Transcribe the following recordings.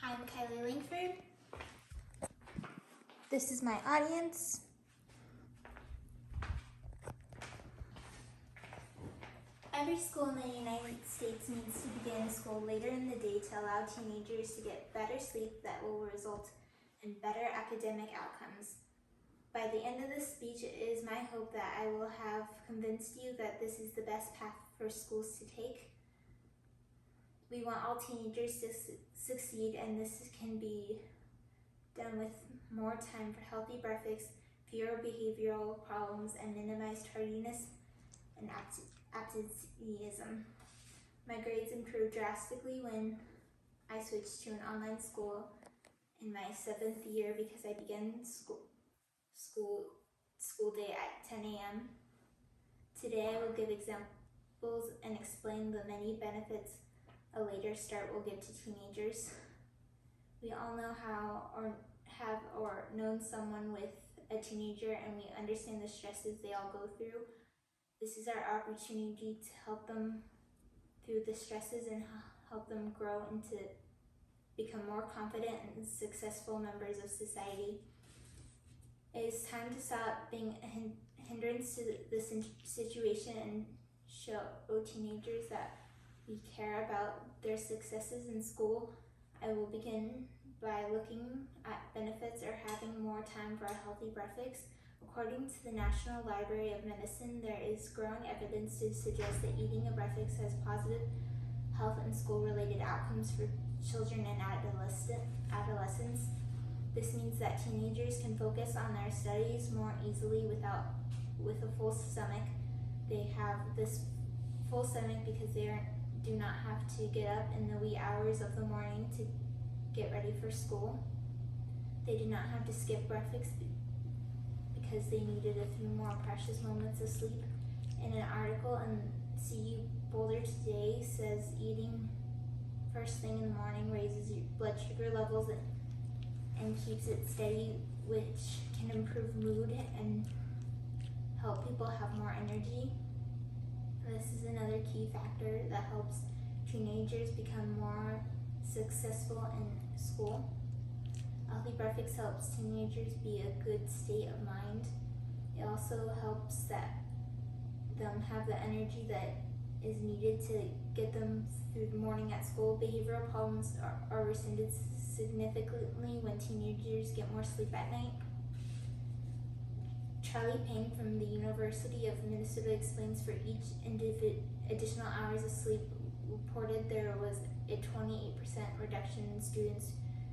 Hi, I'm Kylie Langford. This is my audience. Every school in the United States needs to begin school later in the day to allow teenagers to get better sleep that will result in better academic outcomes. By the end of this speech, it is my hope that I will have convinced you that this is the best path for schools to take. We want all teenagers to succeed, and this can be done with more time for healthy breakfast, fewer behavioral problems, and minimized tardiness and absenteeism. My grades improved drastically when I switched to an online school in my 7th year because I began school day at 10 a.m. Today I will give examples and explain the many benefits a later start will give to teenagers. We all know how or have or known someone with a teenager, and we understand the stresses they all go through. This is our opportunity to help them through the stresses and help them grow into become more confident and successful members of society. It is time to stop being a hindrance to this situation and show teenagers that we care about their successes in school. I will begin by looking at benefits or having more time for a healthy breakfast. According to the National Library of Medicine, there is growing evidence to suggest that eating a breakfast has positive health and school-related outcomes for children and adolescents. This means that teenagers can focus on their studies more easily with a full stomach. They have this full stomach because they do not have to get up in the wee hours of the morning to get ready for school. They do not have to skip breakfast because they needed a few more precious moments of sleep. In an article in CU Boulder Today says eating first thing in the morning raises your blood sugar levels and keeps it steady, which can improve mood and help people have more energy. This is another key factor that helps teenagers become more successful in school. A healthy breakfast helps teenagers be a good state of mind. It also helps them have the energy that is needed to get them through the morning at school. Behavioral problems are rescinded significantly when teenagers get more sleep at night. Charlie Payne from the University of Minnesota explains for each additional hours of sleep reported there was a 28% reduction in students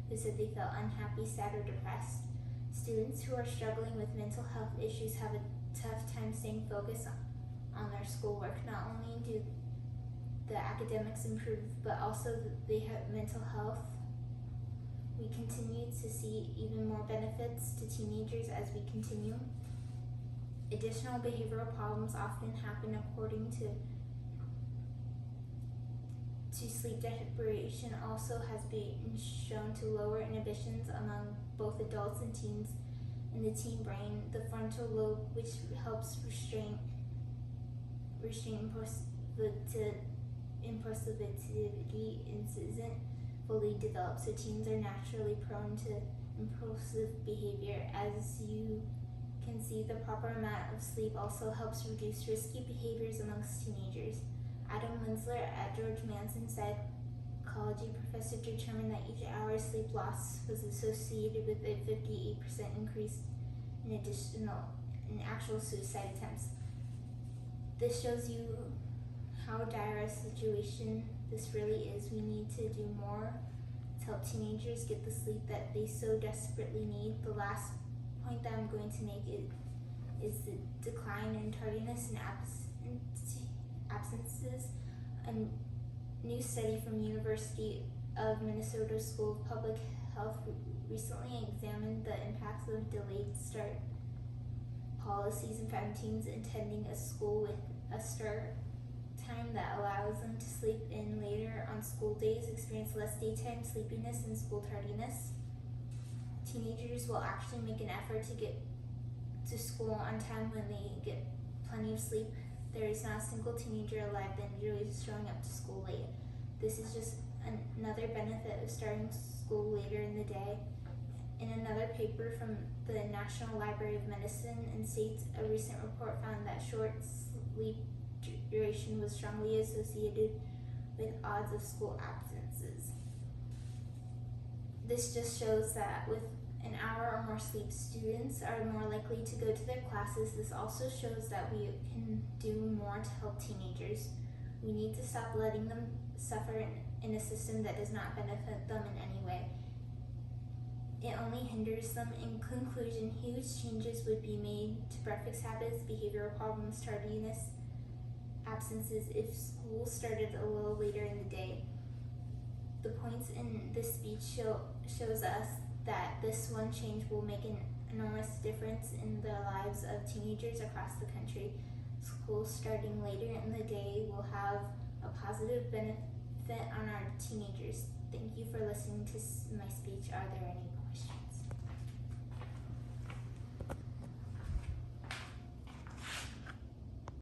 who said they felt unhappy, sad, or depressed. Students who are struggling with mental health issues have a tough time staying focused on their schoolwork. Not only do the academics improve, but also they have mental health. We continue to see even more benefits to teenagers as we continue. Additional behavioral problems often happen according to sleep deprivation also has been shown to lower inhibitions among both adults and teens in the teen brain. The frontal lobe, which helps restrain impulsivity, isn't fully developed, so teens are naturally prone to impulsive behavior. As you can see, the proper amount of sleep also helps reduce risky behaviors amongst teenagers. Adam Winsler at George Mason psychology professor determined that each hour of sleep loss was associated with a 58% increase in actual suicide attempts. This shows you how dire a situation this really is. We need to do more to help teenagers get the sleep that they so desperately need. The last point that I'm going to make is the decline in tardiness and absences. A new study from University of Minnesota School of Public Health recently examined the impacts of delayed start policies and found teens attending a school with a start time that allows them to sleep in later on school days experience less daytime sleepiness and school tardiness. Teenagers will actually make an effort to get to school on time when they get plenty of sleep. There is not a single teenager alive that enjoys showing up to school late. This is just another benefit of starting school later in the day. In another paper from the National Library of Medicine and States, a recent report found that short sleep duration was strongly associated with odds of school absences. This just shows that with an hour or more sleep, students are more likely to go to their classes. This also shows that we can do more to help teenagers. We need to stop letting them suffer in a system that does not benefit them in any way. It only hinders them. In conclusion, huge changes would be made to breakfast habits, behavioral problems, tardiness, absences if school started a little later in the day. The points in this speech shows us that this one change will make an enormous difference in the lives of teenagers across the country. School starting later in the day will have a positive benefit on our teenagers. Thank you for listening to my speech. Are there any questions?